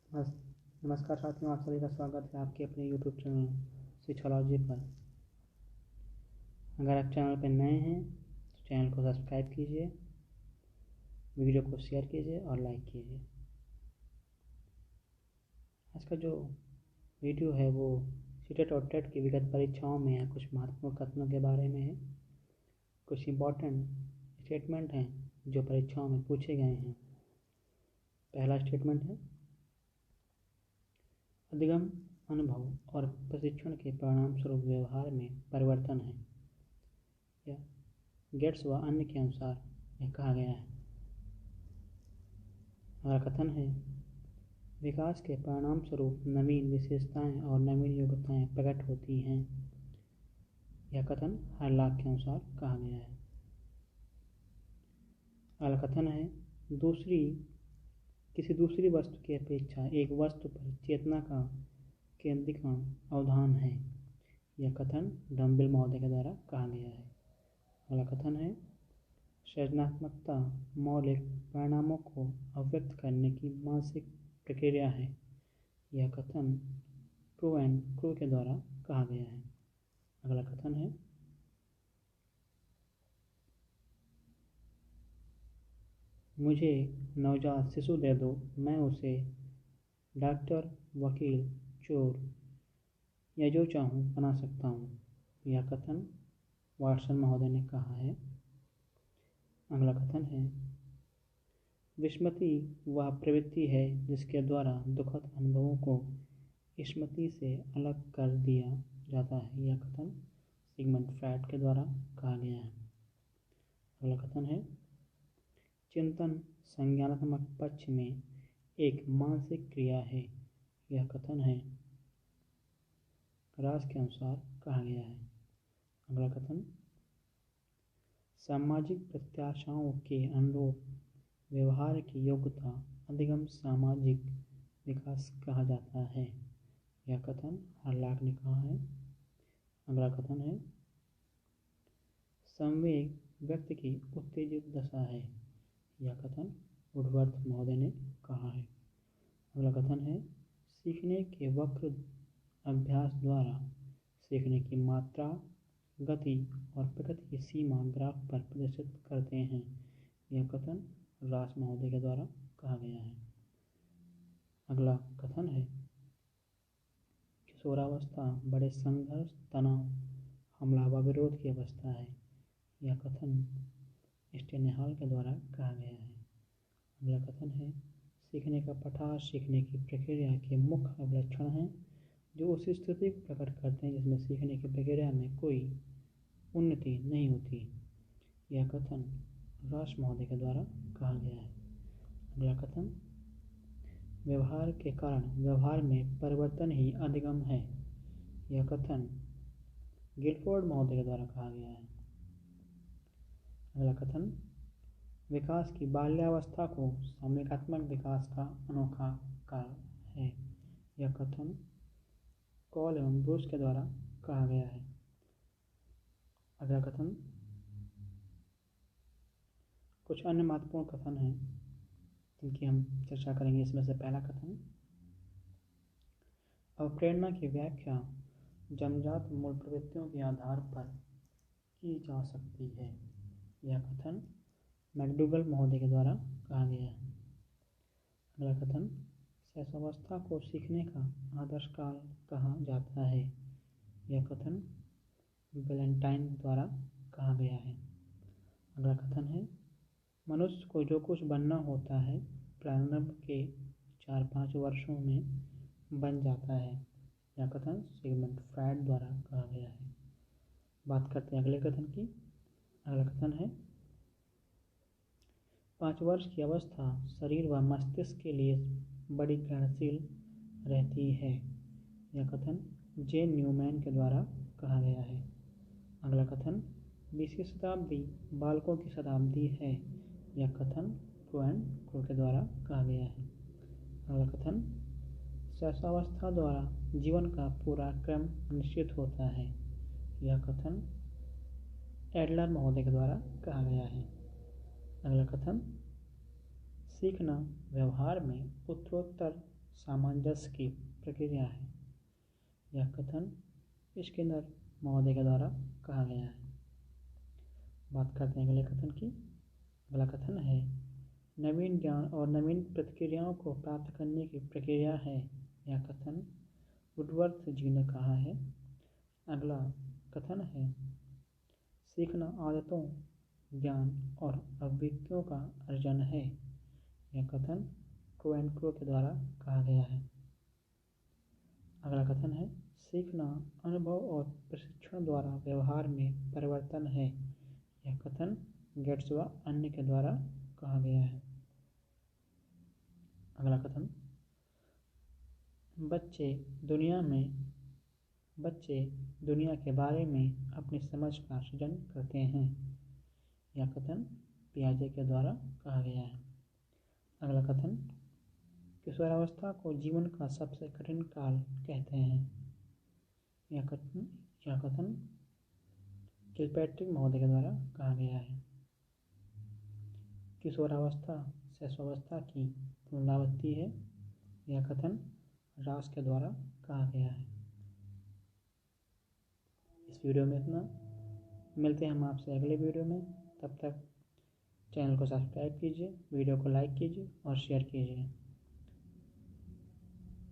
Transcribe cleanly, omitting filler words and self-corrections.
नमस नमस्कार साथियों, आप सभी का स्वागत है आपके अपने यूट्यूब चैनल शिक्षालॉजी पर। अगर आप चैनल पर नए हैं तो चैनल को सब्सक्राइब कीजिए, वीडियो को शेयर कीजिए और लाइक कीजिए। आज का जो वीडियो है वो सीटेट और टेट की विगत परीक्षाओं में है, कुछ महत्वपूर्ण कथनों के बारे में है। कुछ इम्पोर्टेंट स्टेटमेंट हैं जो परीक्षाओं में पूछे गए हैं। पहला स्टेटमेंट है, अधिगम अनुभव और प्रशिक्षण के परिणाम स्वरूप व्यवहार में परिवर्तन है। या गेट्स व अन्य के अनुसार यह कहा गया है। अगला कथन है, विकास के परिणाम स्वरूप नवीन विशेषताएं और नवीन योग्यताएं प्रकट होती हैं। यह कथन हरलाख के अनुसार कहा गया है। अगला कथन है, किसी दूसरी वस्तु की अपेक्षा एक वस्तु पर चेतना का केंद्रीकरण अवधान है। यह कथन डम्बिल महोदय के द्वारा कहा गया है। अगला कथन है, सृजनात्मकता मौलिक परिणामों को अभिव्यक्त करने की मानसिक प्रक्रिया है। यह कथन प्रो एंड क्रू के द्वारा कहा गया है। अगला कथन है, मुझे नवजात शिशु दे दो, मैं उसे डॉक्टर, वकील, चोर या जो चाहूँ बना सकता हूँ। यह कथन वाटसन महोदय ने कहा है। अगला कथन है, विस्मृति वह प्रवृत्ति है जिसके द्वारा दुखद अनुभवों को स्मृति से अलग कर दिया जाता है। यह कथन सिगमंड फ्रायड के द्वारा कहा गया है। अगला कथन है, चिंतन संज्ञानात्मक पक्ष में एक मानसिक क्रिया है। यह कथन है रास के अनुसार कहा गया है। अगला कथन, सामाजिक प्रत्याशाओं के अनुरूप व्यवहार की योग्यता अधिगम सामाजिक विकास कहा जाता है। यह कथन हरलाख ने कहा है। अगला कथन है, संवेग व्यक्ति की उत्तेजित दशा है। यह कथन वुडवर्थ महोदय ने कहा है। अगला कथन है, सीखने के वक्र अभ्यास द्वारा सीखने की मात्रा, गति और प्रगति की सीमा ग्राफ पर प्रदर्शित करते हैं। यह कथन रास महोदय के द्वारा कहा गया है। अगला कथन है, किशोरावस्था बड़े संघर्ष, तनाव, हमला व विरोध की अवस्था है। यह कथन स्टेनेहाल के द्वारा कहा गया है। अगला कथन है, सीखने का पठार सीखने की प्रक्रिया के मुख्य अवलक्षण हैं जो उस स्थिति को प्रकट करते हैं जिसमें सीखने की प्रक्रिया में कोई उन्नति नहीं होती। यह कथन रास महोदय के द्वारा कहा गया है। अगला कथन, व्यवहार के कारण व्यवहार में परिवर्तन ही अधिगम है। यह कथन गिलफोर्ड महोदय के द्वारा कहा गया है। अगला कथन, विकास की बाल्यावस्था को सामयिकात्मक विकास का अनोखा काल है। यह कथन कॉल एवं ब्रूस के द्वारा कहा गया है। अगला कथन, कुछ अन्य महत्वपूर्ण कथन हैं जिनकी हम चर्चा करेंगे। इसमें से पहला कथन, अवप्रेरणा की व्याख्या जन्मजात मूल प्रवृत्तियों के आधार पर की जा सकती है। यह कथन मैकडूगल महोदय के द्वारा कहा गया है। अगला कथन, शैशवावस्था को सीखने का आदर्श काल कहा जाता है। यह कथन वैलेंटाइन द्वारा कहा गया है। अगला कथन है, मनुष्य को जो कुछ बनना होता है प्रारंभ के 4-5 वर्षों में बन जाता है। यह कथन सिगमंड फ्रायड द्वारा कहा गया है। बात करते हैं अगले कथन की। अगला कथन है, 5 वर्ष की अवस्था शरीर व मस्तिष्क के लिए बड़ी ग्रहणशील रहती है। यह कथन जेन न्यूमैन के द्वारा कहा गया है। अगला कथन, 20वीं शताब्दी बालकों की शताब्दी है। यह कथन प्रो एंड क्रू के द्वारा कहा गया है। अगला कथन, शैशवावस्था द्वारा जीवन का पूरा क्रम निश्चित होता है। यह कथन एडलर महोदय के द्वारा कहा गया है। अगला कथन, सीखना व्यवहार में उत्तरोत्तर सामंजस्य की प्रक्रिया है। यह कथन स्किनर महोदय के द्वारा कहा गया है। बात करते हैं अगले कथन की। अगला कथन है नवीन ज्ञान और नवीन प्रतिक्रियाओं को प्राप्त करने की प्रक्रिया है। यह कथन वुडवर्थ जी ने कहा है। अगला कथन है सीखना आदतों, ज्ञान और अभिव्यक्तियों का अर्जन है। यह कथन को एंड क्रो के द्वारा कहा गया है। अगला कथन है सीखना अनुभव और प्रशिक्षण द्वारा व्यवहार में परिवर्तन है। यह कथन गेट्स व अन्य के द्वारा कहा गया है। अगला कथन बच्चे दुनिया के बारे में अपनी समझ का सृजन करते हैं। यह कथन पियाजे के द्वारा कहा गया है। अगला कथन किशोरावस्था को जीवन का सबसे कठिन काल कहते हैं। यह कथन किलपैट्रिक महोदय के द्वारा कहा गया है। किशोरावस्था शैशवावस्था की पुनरावृत्ति है। यह कथन रास के द्वारा कहा गया है। इस वीडियो में इतना। मिलते हैं हम आपसे अगले वीडियो में। तब तक चैनल को सब्सक्राइब कीजिए, वीडियो को लाइक कीजिए और शेयर कीजिए।